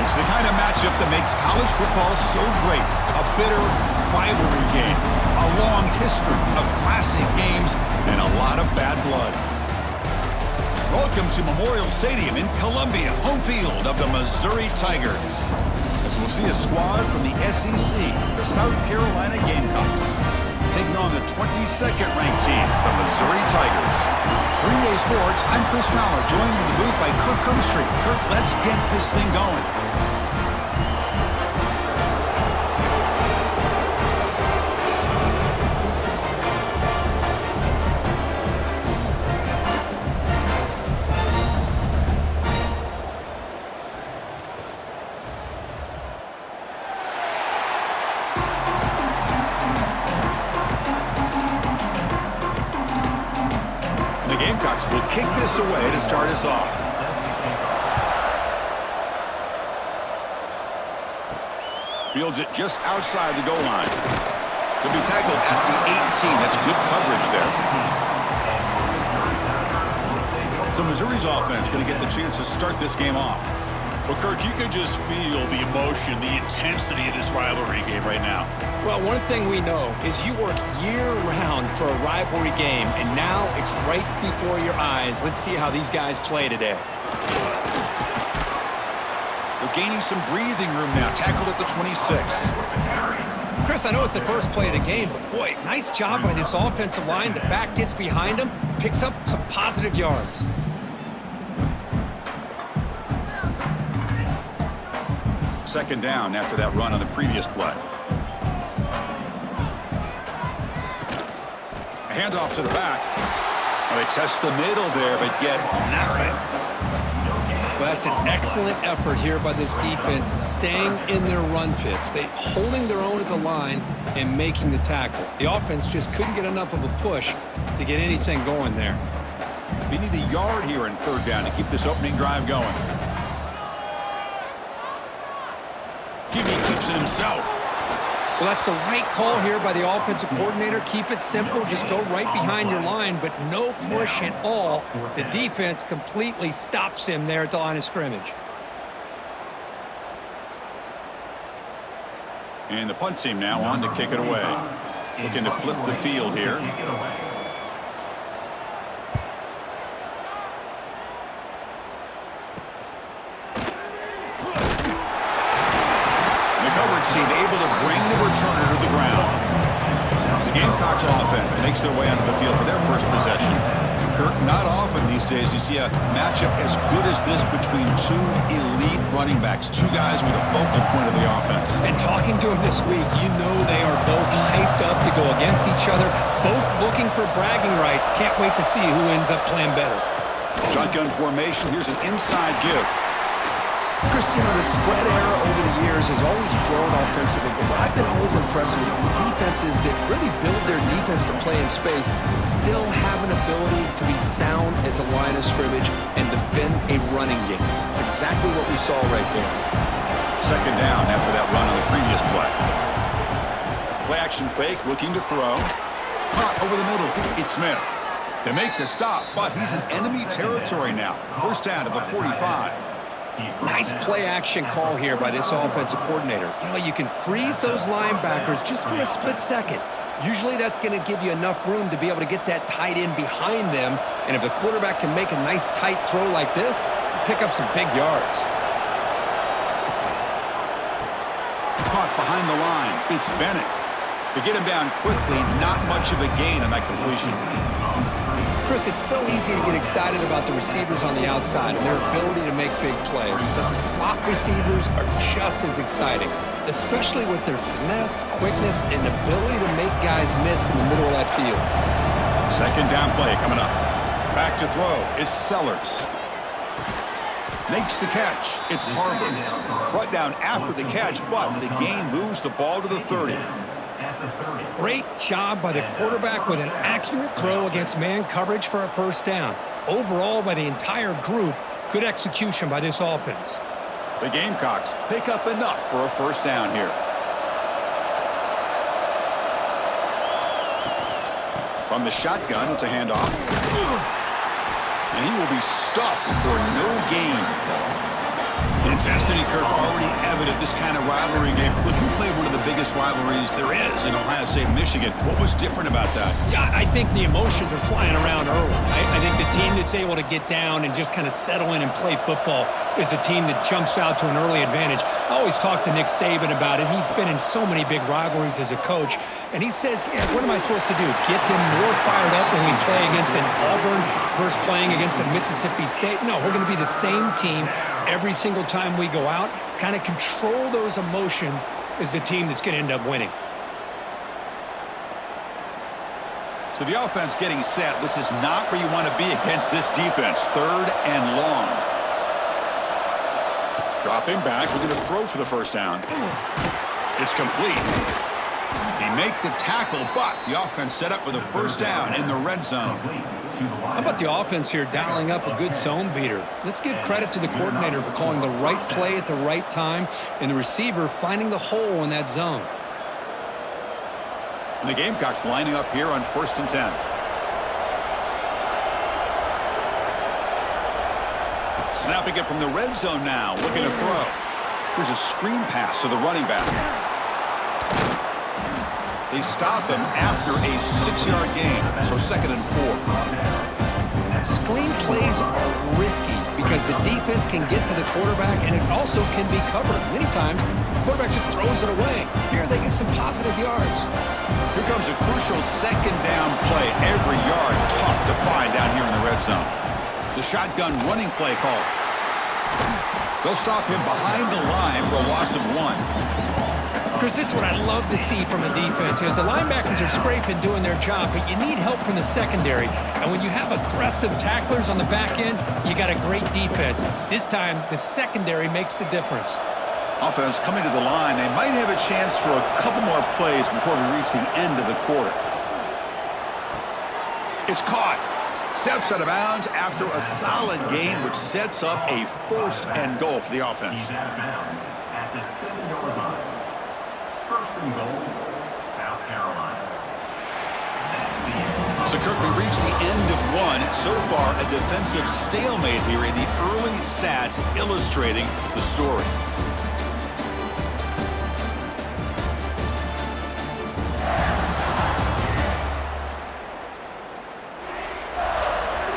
It's the kind of matchup that makes college football so great. A bitter rivalry game, a long history of classic games, and a lot of bad blood. Welcome to Memorial Stadium in Columbia, home field of the Missouri Tigers. As we'll see a squad from the SEC, the South Carolina Gamecocks, taking on the 22nd ranked team, the Missouri Tigers. Green Day Sports, I'm Chris Fowler, joined in the booth by Kirk Hermstreet. Kirk, let's get this thing going. Gamecocks will kick this away to start us off. Fields it just outside the goal line. He'll be tackled at the 18. That's good coverage there. So Missouri's offense going to get the chance to start this game off. Well, Kirk, you can just feel the emotion, the intensity of this rivalry game right now. Well, one thing we know is you work year-round for a rivalry game, and now it's right before your eyes. Let's see how these guys play today. We're gaining some breathing room now. Tackled at the 26. Chris, I know it's the first play of the game, but boy, nice job by this offensive line. The back gets behind him, picks up some positive yards. Second down after that run on the previous play. A handoff to the back. Well, they test the middle there, but get nothing. Well, that's an excellent effort here by this defense, staying in their run fits. They holding their own at the line and making the tackle. The offense just couldn't get enough of a push to get anything going there. They need a yard here in third down to keep this opening drive going. He keeps it himself. Well, that's the right call here by the offensive coordinator. Keep it simple. Just go right behind your line, but no push at all. The defense completely stops him there at the line of scrimmage. And the punt team now on to kick it away. Looking to flip the field here. Seem able to bring the returner to the ground. The Gamecocks offense makes their way onto the field for their first possession. Kirk, not often these days you see a matchup as good as this between two elite running backs, two guys with a focal point of the offense. And talking to them this week, you know they are both hyped up to go against each other, both looking for bragging rights. Can't wait to see who ends up playing better. Shotgun formation. Here's an inside give. Chris, you know, the spread era over the years has always grown offensively, but what I've been always impressed with defenses that really build their defense to play in space still have an ability to be sound at the line of scrimmage and defend a running game. It's exactly what we saw right there. Second down after that run on the previous play. Play action fake, looking to throw. Caught over the middle. It's Smith. They make the stop, but he's in enemy territory now. First down to the 45. Nice play-action call here by this offensive coordinator. You know, you can freeze those linebackers just for a split second. Usually that's going to give you enough room to be able to get that tight end behind them. And if the quarterback can make a nice tight throw like this, pick up some big yards. Caught behind the line. It's Bennett. To get him down quickly, not much of a gain on that completion. Chris, it's so easy to get excited about the receivers on the outside and their ability to make big plays, but the slot receivers are just as exciting, especially with their finesse, quickness, and ability to make guys miss in the middle of that field. Second down play coming up. Back to throw. It's Sellers. Makes the catch. It's Harbor. Brought down after the catch, but the gain moves the ball to the 30. Great job by the quarterback with an accurate throw against man coverage for a first down. Overall, by the entire group, good execution by this offense. The Gamecocks pick up enough for a first down here. From the shotgun, it's a handoff. And he will be stuffed for no gain. Intensity, Kirk, already evident this kind of rivalry game. Look, you played one of the biggest rivalries there is in Ohio State, Michigan. What was different about that? Yeah, I think the emotions are flying around early. I think the team that's able to get down and just kind of settle in and play football is the team that jumps out to an early advantage. I always talk to Nick Saban about it. He's been in so many big rivalries as a coach, and he says, yeah, what am I supposed to do? Get them more fired up when we play against an Auburn versus playing against a Mississippi State? No, we're going to be the same team every single time we go out. Kind of control those emotions is the team that's going to end up winning. So the offense getting set. This is not where you want to be against this defense. 3rd and long. Dropping back, looking to throw for the first down. It's complete. He make the tackle, but the offense set up with a first down in the red zone. How about the offense here dialing up a good zone beater? Let's give credit to the coordinator for calling the right play at the right time and the receiver finding the hole in that zone. And the Gamecocks lining up here on 1st and 10. Snapping it from the red zone now, looking to throw. Here's a screen pass to the running back. They stop him after a 6-yard gain, so 2nd and 4. Screen plays are risky because the defense can get to the quarterback and it also can be covered. Many times, the quarterback just throws it away. Here they get some positive yards. Here comes a crucial 2nd down play. Every yard tough to find down here in the red zone. The shotgun running play call. They'll stop him behind the line for a loss of 1. Chris, this is what I love to see from the defense is the linebackers are scraping, doing their job, but you need help from the secondary. And when you have aggressive tacklers on the back end, you got a great defense. This time, the secondary makes the difference. Offense coming to the line. They might have a chance for a couple more plays before we reach the end of the quarter. It's caught. Steps out of bounds after a solid gain, which sets up a 1st and goal for the offense. So, Kirk, we reached the end of 1. So far, a defensive stalemate here in the early stats illustrating the story.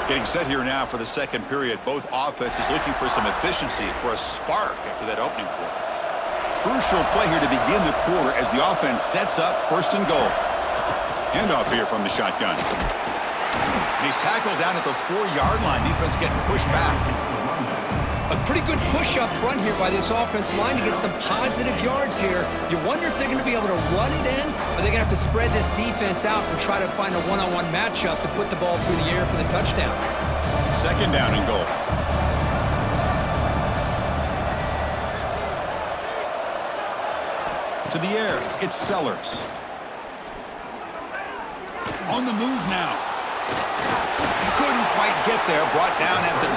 Getting set here now for the 2nd period. Both offenses looking for some efficiency, for a spark after that opening quarter. Crucial play here to begin the quarter as the offense sets up 1st and goal. Handoff here from the shotgun. And he's tackled down at the 4-yard line. Defense getting pushed back. A pretty good push up front here by this offense line to get some positive yards here. You wonder if they're going to be able to run it in, or they're going to have to spread this defense out and try to find a one-on-one matchup to put the ball through the air for the touchdown. 2nd down and goal. To the air, it's Sellers. On the move now. Couldn't quite get there, brought down at the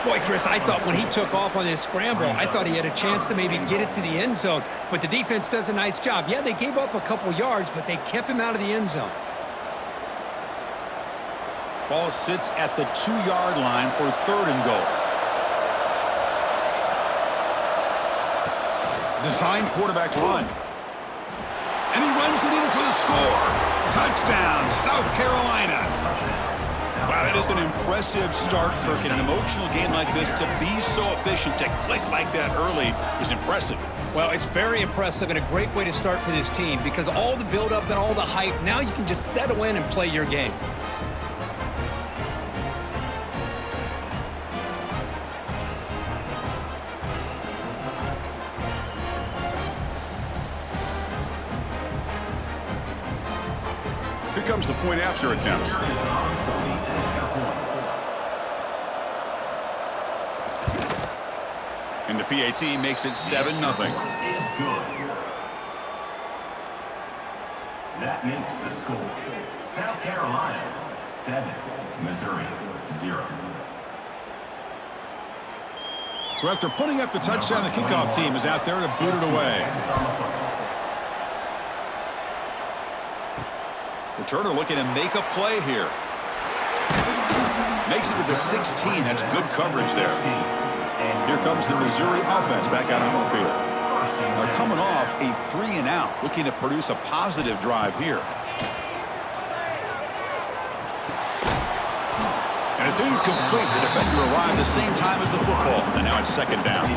2. Boy, Chris, I thought when he took off on this scramble, I thought he had a chance to maybe get it to the end zone, but the defense does a nice job. Yeah, they gave up a couple yards, but they kept him out of the end zone. Ball sits at the 2-yard line for 3rd and goal. Design quarterback run. And he runs it in for the score. Touchdown, South Carolina. Wow, that is an impressive start, Kirk. In an emotional game like this, to be so efficient, to click like that early is impressive. Well, it's very impressive and a great way to start for this team because all the buildup and all the hype, now you can just settle in and play your game. Here comes the point after attempt. And the PAT makes it 7-0. That makes the score South Carolina 7, Missouri 0. So after putting up the touchdown, the kickoff team is out there to boot it away. Returner looking to make a play here. Makes it to the 16. That's good coverage there. Here comes the Missouri offense back out on the field. They're coming off a 3-and-out, looking to produce a positive drive here. And it's incomplete. The defender arrived the same time as the football, and now it's second down.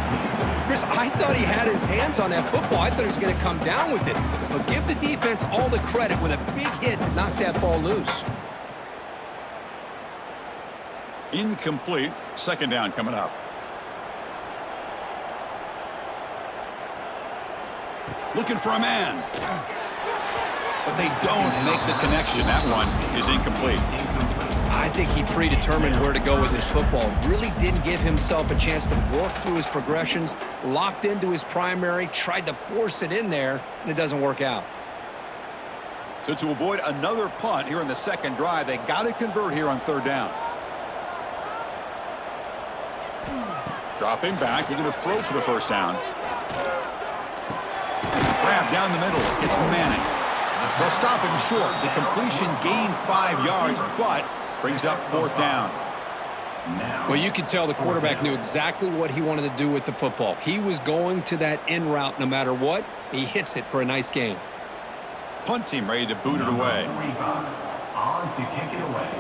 Chris, I thought he had his hands on that football. I thought he was going to come down with it. But give the defense all the credit with a big hit to knock that ball loose. Incomplete. Second down coming up. Looking for a man. But they don't make the connection. That one is incomplete. I think he predetermined where to go with his football. Really didn't give himself a chance to work through his progressions. Locked into his primary. Tried to force it in there. And it doesn't work out. So to avoid another punt here in the second drive, they got to convert here on third down. Dropping back. They're going to throw for the first down. Grab down the middle. It's Manning. They'll stop him short. The completion gained 5 yards, but brings up fourth down. Well, you could tell the quarterback knew exactly what he wanted to do with the football. He was going to that in route no matter what. He hits it for a nice gain. Punt team ready to boot it away. On to kick it away.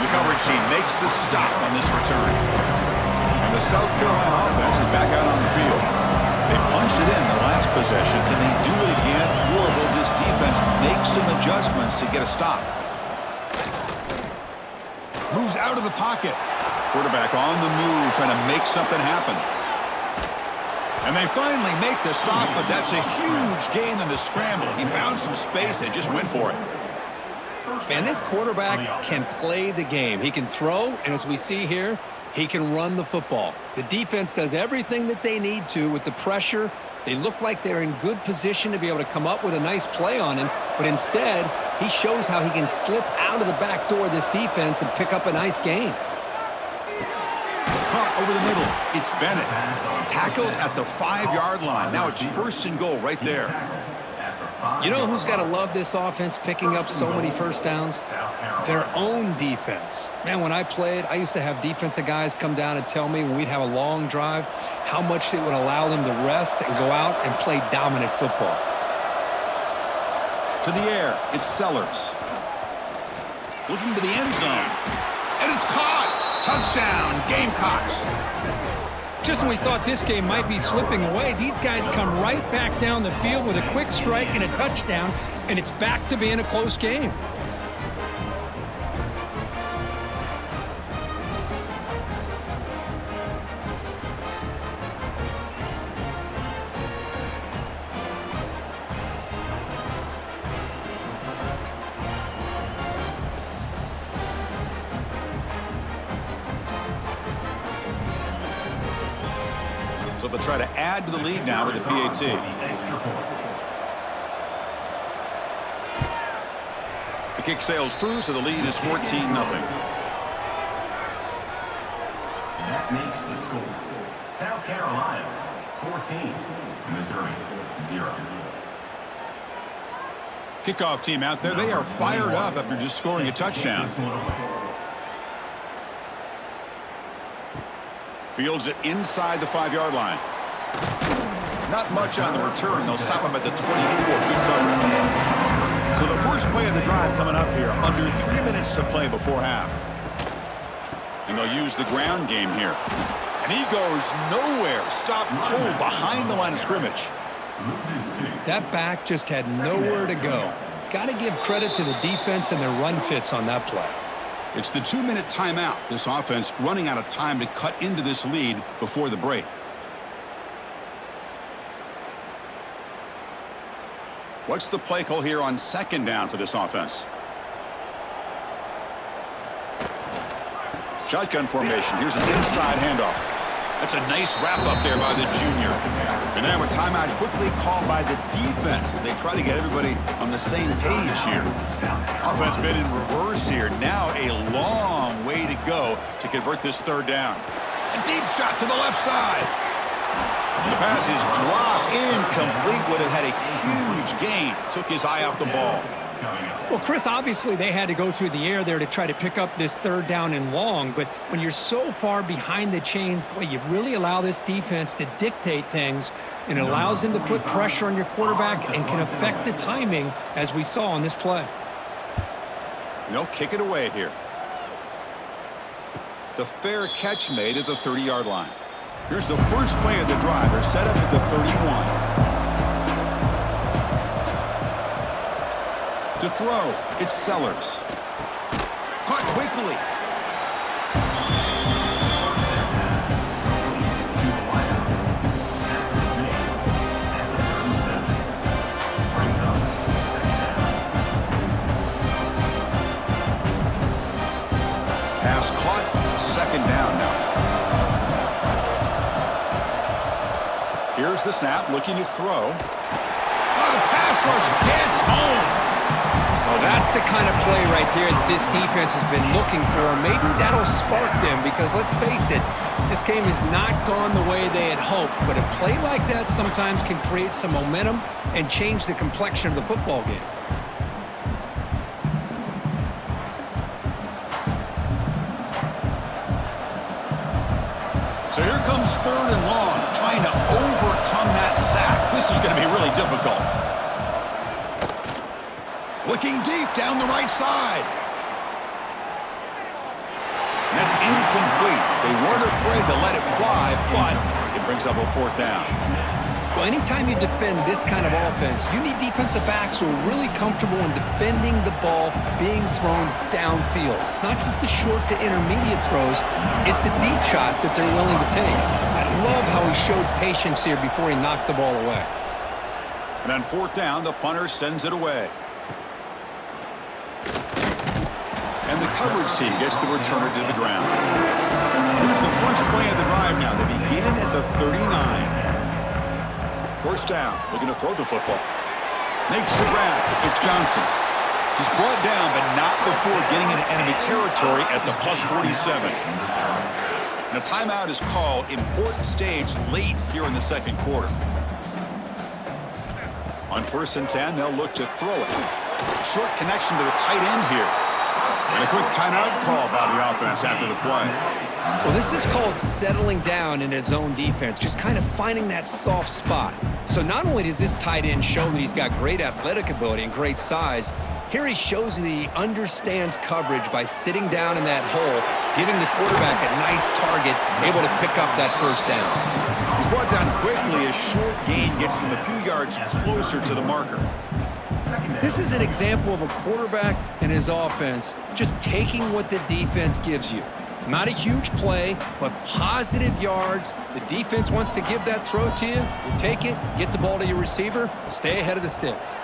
Coverage team makes the stop on this return. And the South Carolina offense is back out on the field. They punched it in the last possession. Can they do it again? Or will this defense make some adjustments to get a stop? Moves out of the pocket. Quarterback on the move, trying to make something happen. And they finally make the stop, but that's a huge gain in the scramble. He found some space and just went for it. Man, this quarterback can play the game. He can throw, and as we see here, he can run the football. The defense does everything that they need to with the pressure. They look like they're in good position to be able to come up with a nice play on him, but instead, he shows how he can slip out of the back door of this defense and pick up a nice gain. Caught over the middle. It's Bennett. Tackled at the 5-yard line. Now it's first and goal right there. You know who's got to love this offense picking up so many first downs? Their own defense. Man, when I played, I used to have defensive guys come down and tell me when we'd have a long drive how much it would allow them to rest and go out and play dominant football. To the air, it's Sellers. Looking to the end zone. And it's caught! Touchdown, Gamecocks! Just when we thought this game might be slipping away, these guys come right back down the field with a quick strike and a touchdown, and it's back to being a close game. So they'll try to add to the lead now with the PAT. The kick sails through, so the lead is 14-0. That makes the score. South Carolina 14, Missouri 0. Kickoff team out there. They are fired up after just scoring a touchdown. Fields it inside the 5-yard line. Not much on the return. They'll stop him at the 24. Good coverage. So the first play of the drive coming up here. Under 3 minutes to play before half. And they'll use the ground game here. And he goes nowhere. Stopped cold behind the line of scrimmage. That back just had nowhere to go. Got to give credit to the defense and their run fits on that play. It's the 2-minute timeout. This offense running out of time to cut into this lead before the break. What's the play call here on second down for this offense? Shotgun formation. Here's an inside handoff. That's a nice wrap up there by the junior. And now a timeout quickly called by the defense as they try to get everybody on the same page here. Offense been in reverse here. Now a long way to go to convert this third down. A deep shot to the left side. The pass is dropped, incomplete. Would have had a huge gain. Took his eye off the ball. Well, Chris, obviously they had to go through the air there to try to pick up this third down and long, but when you're so far behind the chains, boy, you really allow this defense to dictate things, and it allows them to put pressure on your quarterback and can affect the timing, as we saw on this play. No, kick it away here. The fair catch made at the 30-yard line. Here's the first play of the drive. They're set up at the 31. To throw, it's Sellers. Caught quickly. Pass caught, second down now. Here's the snap, looking to throw. Oh, the pass rush gets home. Well, that's the kind of play right there that this defense has been looking for. Maybe that'll spark them because, let's face it, this game has not gone the way they had hoped. But a play like that sometimes can create some momentum and change the complexion of the football game. So here comes third and long, trying to overcome that sack. This is going to be really difficult. Looking deep down the right side. And that's incomplete. They weren't afraid to let it fly, but it brings up a fourth down. Well, anytime you defend this kind of offense, you need defensive backs who are really comfortable in defending the ball being thrown downfield. It's not just the short to intermediate throws, it's the deep shots that they're willing to take. I love how he showed patience here before he knocked the ball away. And on fourth down, the punter sends it away. And the coverage team gets the returner to the ground. Here's the first play of the drive now. They begin at the 39. First down, looking to throw the football. Makes the grab. It's Johnson. He's brought down, but not before getting into enemy territory at the plus 47. The timeout is called. Important stage late here in the second quarter. On 1st and 10, they'll look to throw it. Short connection to the tight end here. And a quick timeout call by the offense after the play. Well, this is called settling down in his own defense, just kind of finding that soft spot. So not only does this tight end show that he's got great athletic ability and great size, here he shows that he understands coverage by sitting down in that hole, giving the quarterback a nice target, able to pick up that first down. He's brought down quickly. A short gain gets them a few yards closer to the marker. This is an example of a quarterback and his offense just taking what the defense gives you. Not a huge play, but positive yards. The defense wants to give that throw to you. You take it, get the ball to your receiver, stay ahead of the sticks.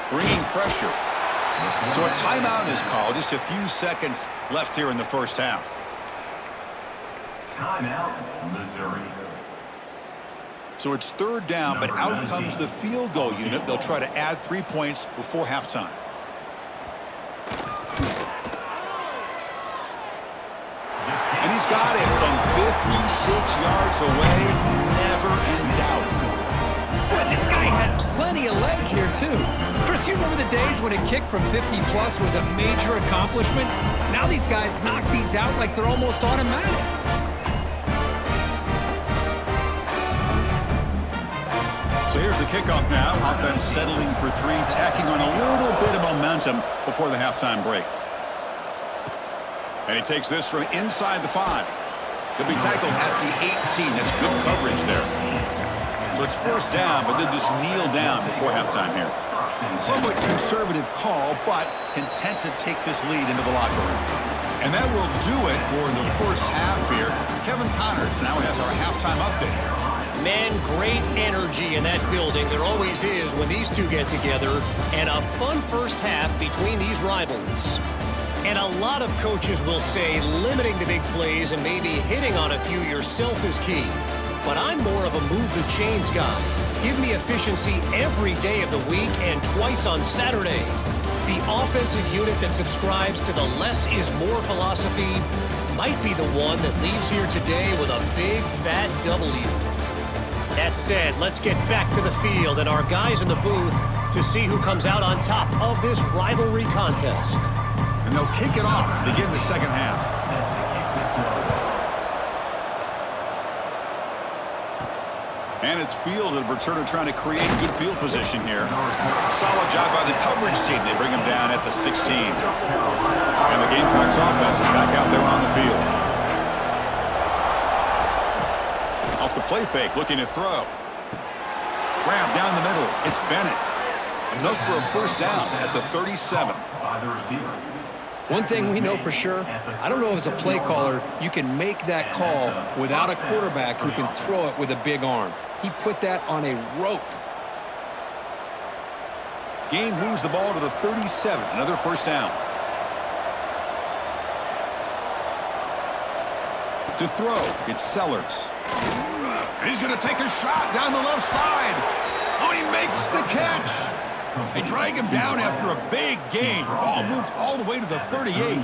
Bringing pressure. So a timeout is called. Just a few seconds left here in the first half. Timeout, Missouri. So it's third down, but out comes the field goal unit. They'll try to add 3 points before halftime. And he's got it from 56 yards away. Never in doubt. Boy, this guy had plenty of leg here, too. Chris, you remember the days when a kick from 50-plus was a major accomplishment? Now these guys knock these out like they're almost automatic. So here's the kickoff now. Offense settling for 3, tacking on a little bit of momentum before the halftime break. And he takes this from inside the 5. He'll be tackled at the 18. That's good coverage there. So it's first down, but then just kneel down before halftime here. Somewhat conservative call, but content to take this lead into the locker room. And that will do it for the first half here. Kevin Connors now has our halftime update. Man, great energy in that building. There always is when these two get together. And a fun first half between these rivals. And a lot of coaches will say limiting the big plays and maybe hitting on a few yourself is key. But I'm more of a move the chains guy. Give me efficiency every day of the week and twice on Saturday. The offensive unit that subscribes to the less is more philosophy might be the one that leaves here today with a big fat W. That said, let's get back to the field and our guys in the booth to see who comes out on top of this rivalry contest. And they'll kick it off to begin the second half. And it's fielded. Returner trying to create good field position here. Solid job by the coverage team. They bring him down at the 16. And the Gamecocks offense is back out there on the field. Off the play fake, looking to throw. Grab down the middle. It's Bennett. Enough for a first down at the 37. One thing we know for sure, I don't know if as a play caller you can make that call without a quarterback who can throw it with a big arm. He put that on a rope. Gain moves the ball to the 37. Another first down. To throw, it's Sellers. And he's going to take a shot down the left side. Oh, he makes the catch. They drag him down after a big gain. Ball moved all the way to the 38.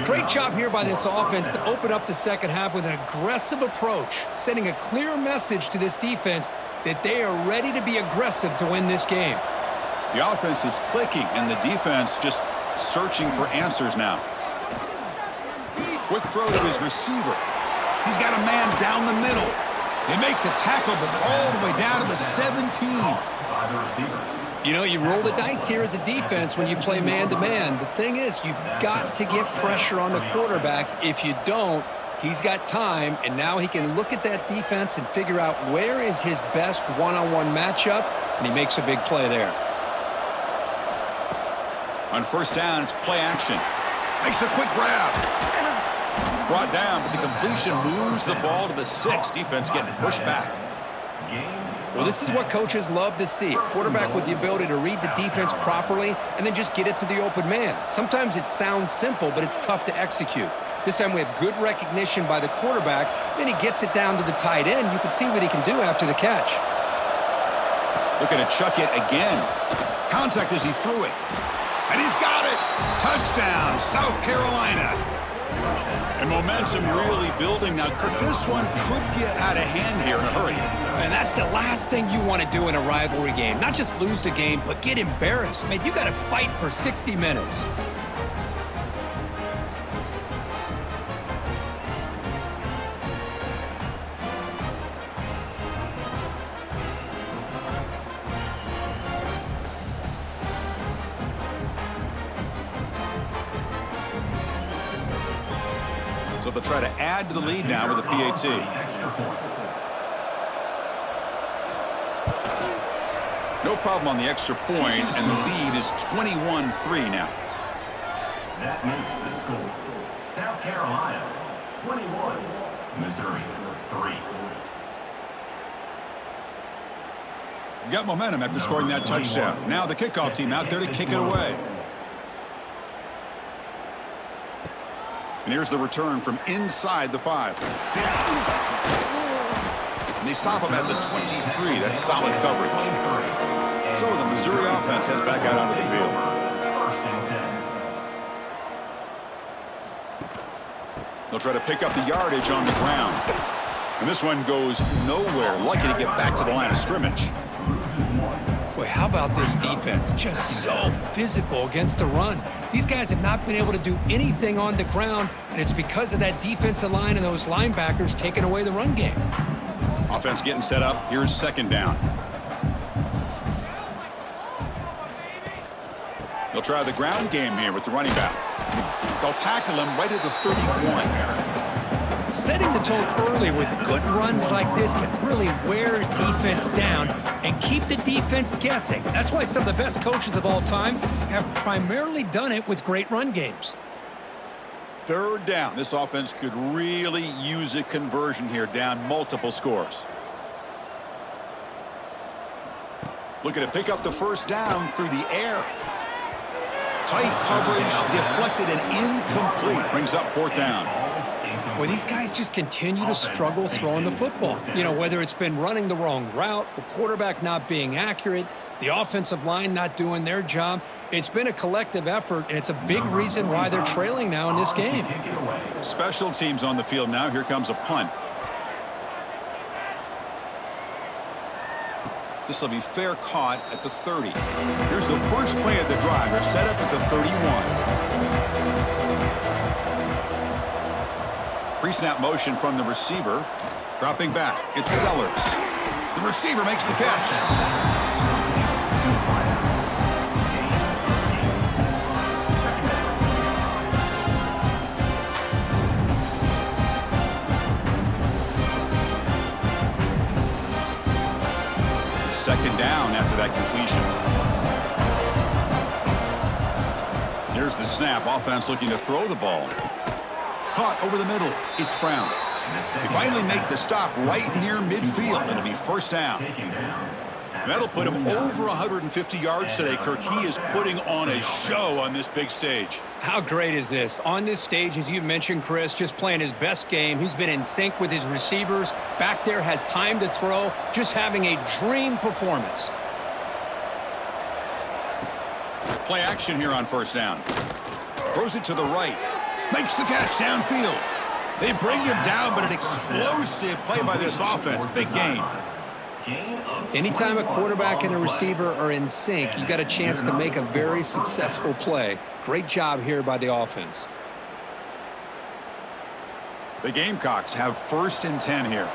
Great job here by this offense to open up the second half with an aggressive approach, sending a clear message to this defense that they are ready to be aggressive to win this game. The offense is clicking, and the defense just searching for answers now. Quick throw to his receiver. He's got a man down the middle. They make the tackle, but all the way down to the 17. You know, you roll the dice here as a defense when you play man-to-man. The thing is, you've got to get pressure on the quarterback. If you don't, he's got time, and now he can look at that defense and figure out where is his best one-on-one matchup, and he makes a big play there. On first down, it's play action. Makes a quick grab. Brought down, but the completion moves the ball to the 6. Defense getting pushed back. Well, this is what coaches love to see. A quarterback with the ability to read the defense properly and then just get it to the open man. Sometimes it sounds simple, but it's tough to execute. This time we have good recognition by the quarterback. Then he gets it down to the tight end. You can see what he can do after the catch. Looking to chuck it again. Contact as he threw it. And he's got it. Touchdown, South Carolina. And momentum really building now. Kirk, this one could get out of hand here in a hurry. And that's the last thing you want to do in a rivalry game. Not just lose the game, but get embarrassed. Man, you got to fight for 60 minutes. So they'll try to add to the lead now with a PAT. No problem on the extra point, and the lead is 21-3 now. That makes the score. South Carolina, 21. Missouri, 3. Got momentum after scoring that touchdown. Now the kickoff team out there to kick it away. And here's the return from inside the 5. And they stop him at the 23. That's solid coverage. So the Missouri offense heads back out onto the field. They'll try to pick up the yardage on the ground. And this one goes nowhere. Lucky to get back to the line of scrimmage. Boy, how about this defense? Just so physical against the run. These guys have not been able to do anything on the ground, and it's because of that defensive line and those linebackers taking away the run game. Offense getting set up. Here's second down. They'll try the ground game here with the running back. They'll tackle him right at the 31. Setting the tone early with good runs like this can really wear a defense down and keep the defense guessing. That's why some of the best coaches of all time have primarily done it with great run games. Third down. This offense could really use a conversion here, down multiple scores. Looking to pick up the first down through the air. Tight coverage, deflected and incomplete. Brings up fourth down. Well, these guys just continue to struggle throwing the football. You know, whether it's been running the wrong route, the quarterback not being accurate, the offensive line not doing their job. It's been a collective effort, and it's a big reason why they're trailing now in this game. Special teams on the field now. Here comes a punt. This will be fair caught at the 30. Here's the first play of the drive. They're set up at the 31. Pre-snap motion from the receiver. Dropping back. It's Sellers. The receiver makes the catch. Second down after that completion. Here's the snap. Offense looking to throw the ball. Caught over the middle. It's Brown. They finally make the stop right near midfield. It'll be first down. That'll put him over 150 yards today, Kirk. He is putting on a show on this big stage. How great is this? On this stage, as you mentioned, Chris, just playing his best game. He's been in sync with his receivers. Back there, has time to throw. Just having a dream performance. Play action here on first down. Throws it to the right. Makes the catch downfield. They bring him down, but an explosive play by this offense. Big gain. Anytime a quarterback and a receiver are in sync, you got a chance to make a very successful play. Great job here by the offense. The Gamecocks have first and 10 here.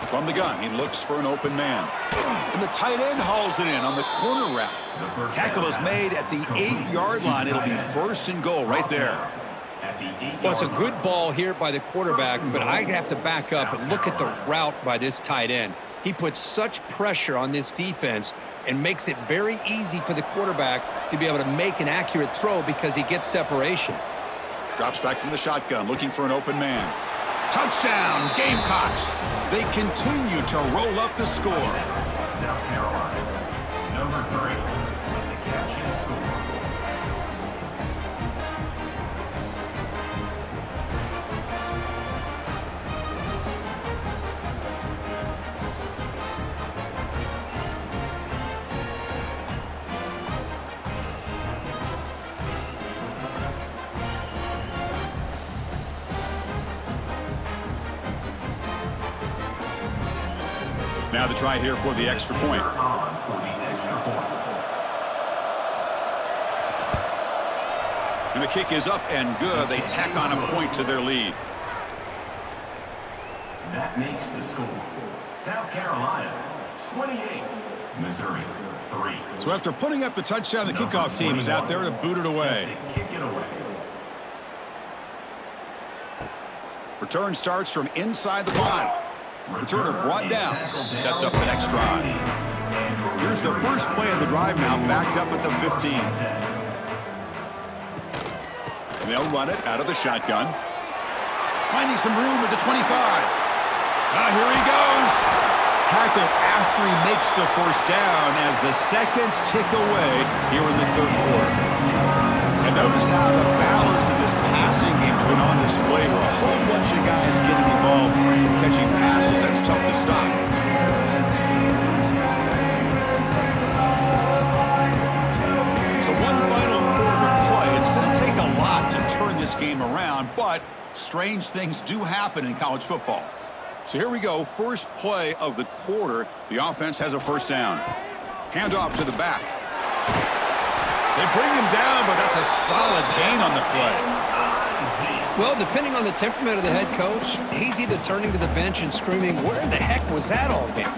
From the gun, he looks for an open man. And the tight end hauls it in on the corner route. Tackle is made at the 8-yard line. It'll be first and goal right there. Well, it's a good ball here by the quarterback, but I have to back up and look at the route by this tight end. He puts such pressure on this defense and makes it very easy for the quarterback to be able to make an accurate throw because he gets separation. Drops back from the shotgun, looking for an open man. Touchdown, Gamecocks. They continue to roll up the score. South Carolina, number 3, with the catch and score. Now the try here for the extra point. And the kick is up and good. They tack on a point to their lead. That makes the score. South Carolina, 28. Missouri, 3. So after putting up the touchdown, the kickoff team is out there to boot it away. Kick it away. Return starts from inside the 5. Returner brought down. Sets up the next drive. Here's the first play of the drive now, backed up at the 15. They'll run it out of the shotgun. Finding some room at the 25. Here he goes. Tackled after he makes the first down as the seconds tick away here in the third quarter. And notice how the balance of this passing game's been on display for a whole bunch of guys getting involved, catching passes. That's tough to stop. So one final quarter to play. It's going to take a lot to turn this game around, but strange things do happen in college football. So here we go, first play of the quarter. The offense has a first down. Handoff to the back. They bring him down, but that's a solid gain on the play. Well, depending on the temperament of the head coach, he's either turning to the bench and screaming, where the heck was that all game?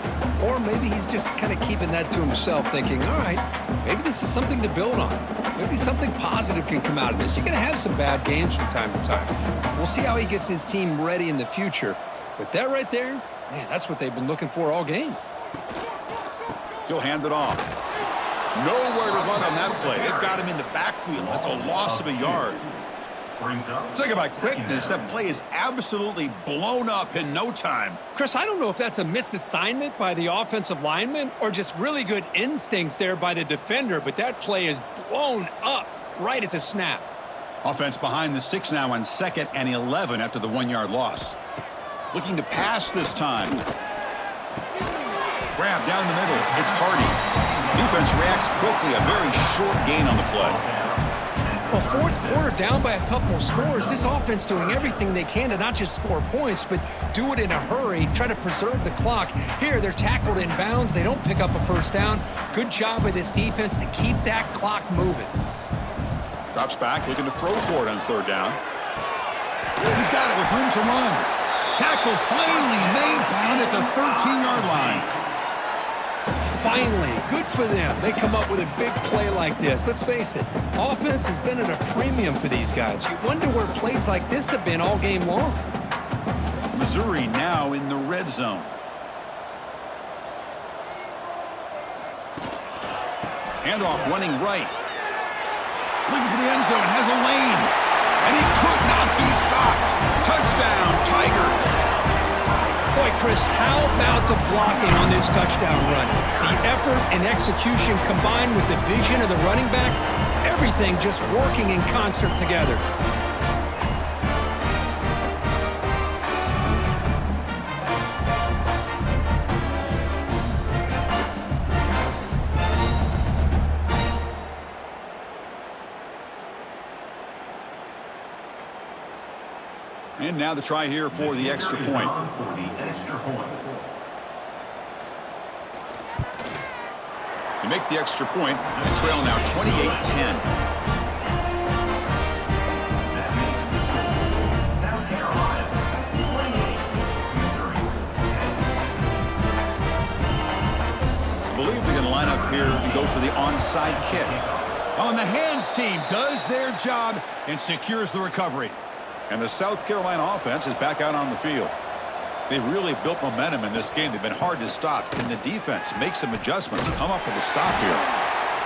Or maybe he's just kind of keeping that to himself, thinking, all right, maybe this is something to build on. Maybe something positive can come out of this. You're going to have some bad games from time to time. We'll see how he gets his team ready in the future. But that right there, man, that's what they've been looking for all game. He'll hand it off. Nowhere to run on that play. They've got him in the backfield. That's a loss of a yard. Talk about quickness. That play is absolutely blown up in no time. Chris, I don't know if that's a misassignment by the offensive lineman or just really good instincts there by the defender, but that play is blown up right at the snap. Offense behind the 6 now on 2nd and 11 after the 1-yard loss. Looking to pass this time. Grab down the middle. It's Hardy. Defense reacts quickly. A very short gain on the play. Well, fourth quarter down by a couple of scores. This offense doing everything they can to not just score points, but do it in a hurry, try to preserve the clock. Here, they're tackled in bounds. They don't pick up a first down. Good job by this defense to keep that clock moving. Drops back, looking to throw for it on third down. He's got it with room to run. Tackle finally made down at the 13-yard line. Finally, good for them. They come up with a big play like this. Let's face it, offense has been at a premium for these guys. You wonder where plays like this have been all game long. Missouri now in the red zone. Handoff running right. Looking for the end zone, has a lane. And he could not be stopped. Touchdown, Tigers. Boy, Chris, how about the blocking on this touchdown run? The effort and execution combined with the vision of the running back, everything just working in concert together. And now the try here for the extra point. You make the extra point and trail now 28-10. South Carolina, 28, Missouri, 10. I believe they're going to line up here and go for the onside kick. On the hands team does their job and secures the recovery. And the South Carolina offense is back out on the field. They've really built momentum in this game. They've been hard to stop. Can the defense make some adjustments, come up with a stop here?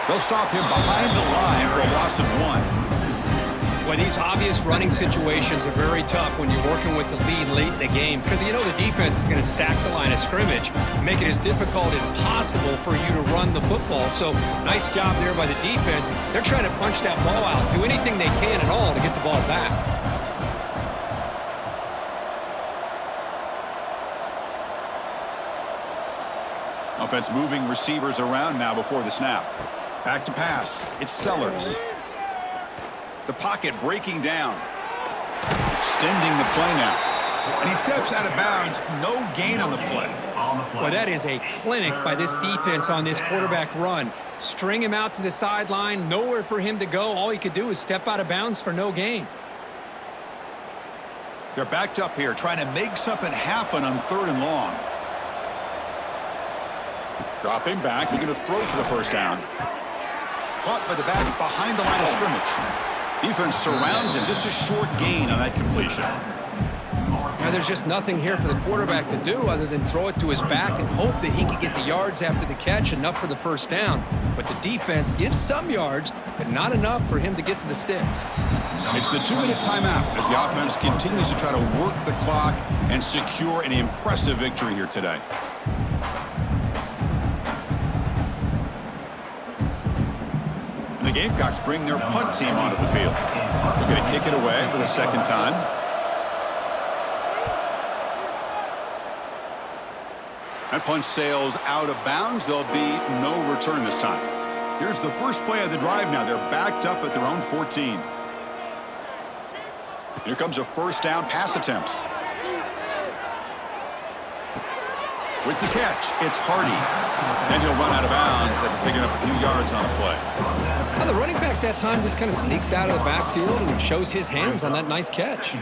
They'll stop him behind the line for a loss of 1. Well, these obvious running situations are very tough when you're working with the lead late in the game because you know the defense is going to stack the line of scrimmage, make it as difficult as possible for you to run the football. So nice job there by the defense. They're trying to punch that ball out, do anything they can at all to get the ball back. Offense moving receivers around now before the snap. Back to pass. It's Sellers. The pocket breaking down. Extending the play now. And he steps out of bounds. No gain on the play. Well, that is a clinic by this defense on this quarterback run. String him out to the sideline. Nowhere for him to go. All he could do is step out of bounds for no gain. They're backed up here trying to make something happen on third and long. Dropping back, you're going to throw for the first down. Caught by the back behind the line of scrimmage. Defense surrounds him, just a short gain on that completion. Now, there's just nothing here for the quarterback to do other than throw it to his back and hope that he can get the yards after the catch, enough for the first down. But the defense gives some yards, but not enough for him to get to the sticks. It's the 2-minute timeout as the offense continues to try to work the clock and secure an impressive victory here today. The Gamecocks bring their punt team onto the field. They're going to kick it away for the second time. That punt sails out of bounds. There'll be no return this time. Here's the first play of the drive now. They're backed up at their own 14. Here comes a first down pass attempt. With the catch, it's Hardy. And he'll run out of bounds after picking up a few yards on the play. Now, the running back that time just kind of sneaks out of the backfield and shows his hands on that nice catch.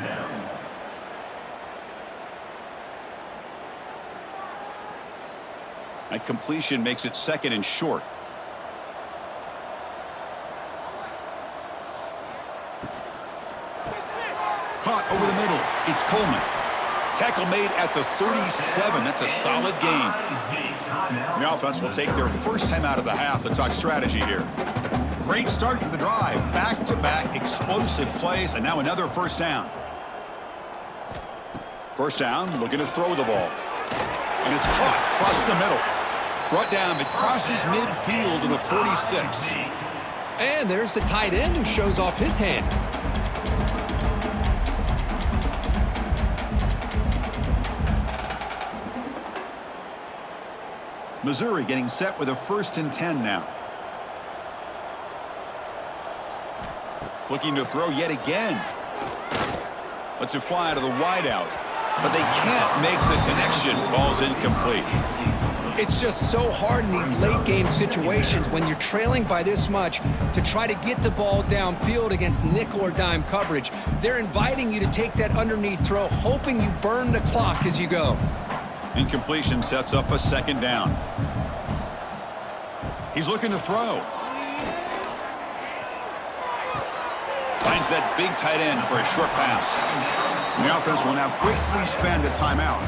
That completion makes it second and short. Caught over the middle. It's Coleman. Tackle made at the 37. That's a solid gain. The offense will take their first time out of the half to talk strategy here. Great start to the drive. Back-to-back explosive plays, and now another first down. First down, looking to throw the ball. And it's caught across the middle. Brought down, it crosses midfield to the 46. And there's the tight end who shows off his hands. Missouri getting set with a 1st and 10 now. Looking to throw yet again. Lets it fly out of the wideout. But they can't make the connection. Ball's incomplete. It's just so hard in these late-game situations when you're trailing by this much to try to get the ball downfield against nickel or dime coverage. They're inviting you to take that underneath throw, hoping you burn the clock as you go. Incompletion sets up a second down. He's looking to throw. Finds that big tight end for a short pass. And the offense will now quickly spend a timeout.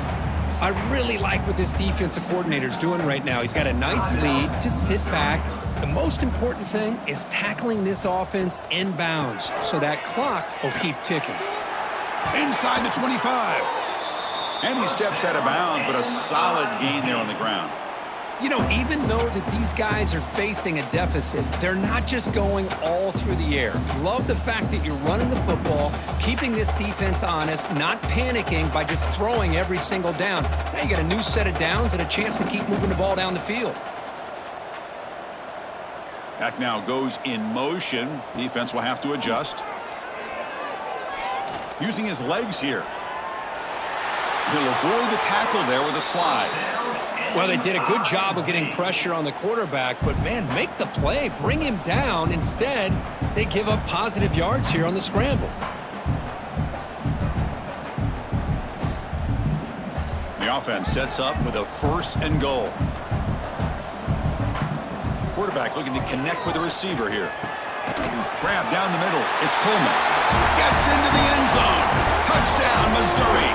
I really like what this defensive coordinator's doing right now. He's got a nice lead. Just sit back. The most important thing is tackling this offense inbounds so that clock will keep ticking. Inside the 25. And he steps out of bounds, but a solid gain there on the ground. You know, even though that these guys are facing a deficit, they're not just going all through the air. Love the fact that you're running the football, keeping this defense honest, not panicking by just throwing every single down. Now you got a new set of downs and a chance to keep moving the ball down the field. Back now goes in motion. Defense will have to adjust. Using his legs here. He'll avoid the tackle there with a slide. Well, they did a good job of getting pressure on the quarterback, but, man, make the play. Bring him down. Instead, they give up positive yards here on the scramble. The offense sets up with a 1st and goal. Quarterback looking to connect with the receiver here. Grab down the middle. It's Coleman. Gets into the end zone. Touchdown, Missouri.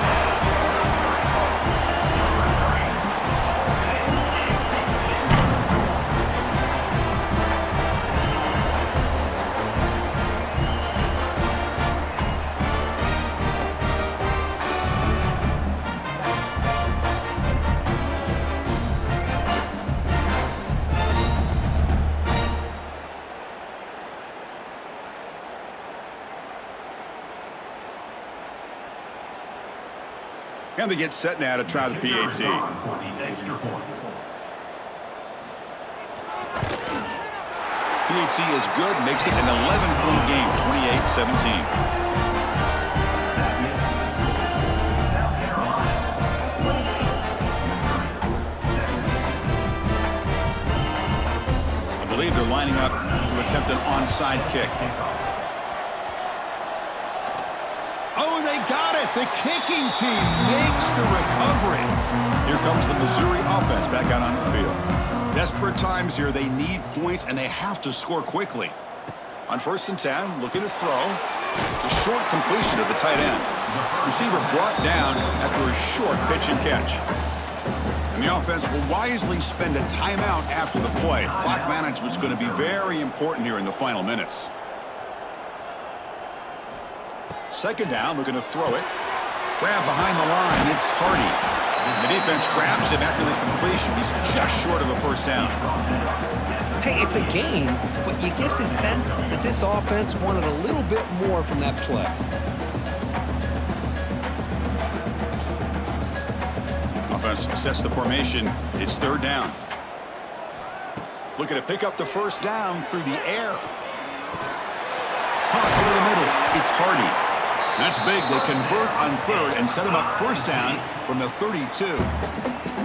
And they get set now to try the PAT. PAT is good, makes it an 11-point game, 28-17. I believe they're lining up to attempt an onside kick. Oh, they got it. The kicking team makes the recovery. Here comes the Missouri offense back out on the field. Desperate times here. They need points, and they have to score quickly. On 1st and 10, looking to throw. The short completion of the tight end. Receiver brought down after a short pitch and catch. And the offense will wisely spend a timeout after the play. Clock management's going to be very important here in the final minutes. 2nd down, looking to throw it. Grab behind the line, it's Hardy. The defense grabs him after the completion. He's just short of a 1st down. Hey, it's a game, but you get the sense that this offense wanted a little bit more from that play. Offense sets the formation. It's 3rd down. Looking to pick up the 1st down through the air. Caught over the middle. It's Hardy. That's big. They convert on 3rd and set him up 1st down from the 32.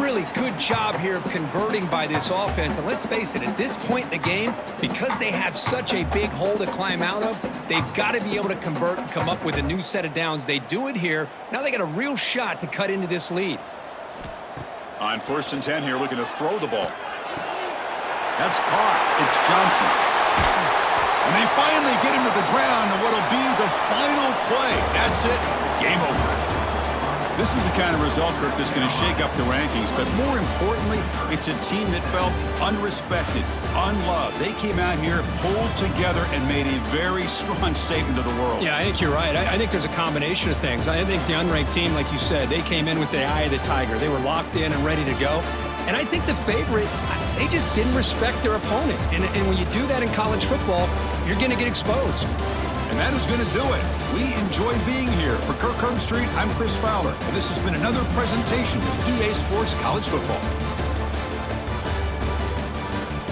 Really good job here of converting by this offense. And let's face it, at this point in the game, because they have such a big hole to climb out of, they've got to be able to convert and come up with a new set of downs. They do it here. Now they got a real shot to cut into this lead. On 1st and 10 here, looking to throw the ball. That's caught. It's Johnson. And they finally get him to the ground in what'll be the final play. That's it. Game over. This is the kind of result, Kirk, that's going to shake up the rankings. But more importantly, it's a team that felt unrespected, unloved. They came out here, pulled together, and made a very strong statement to the world. Yeah, I think you're right. I think there's a combination of things. I think the unranked team, like you said, they came in with the eye of the tiger. They were locked in and ready to go. And I think the favorite, they just didn't respect their opponent. And when you do that in college football, you're going to get exposed. And that is going to do it. We enjoyed being here. For Kirk Herbstreit, I'm Chris Fowler. And this has been another presentation of EA Sports College Football.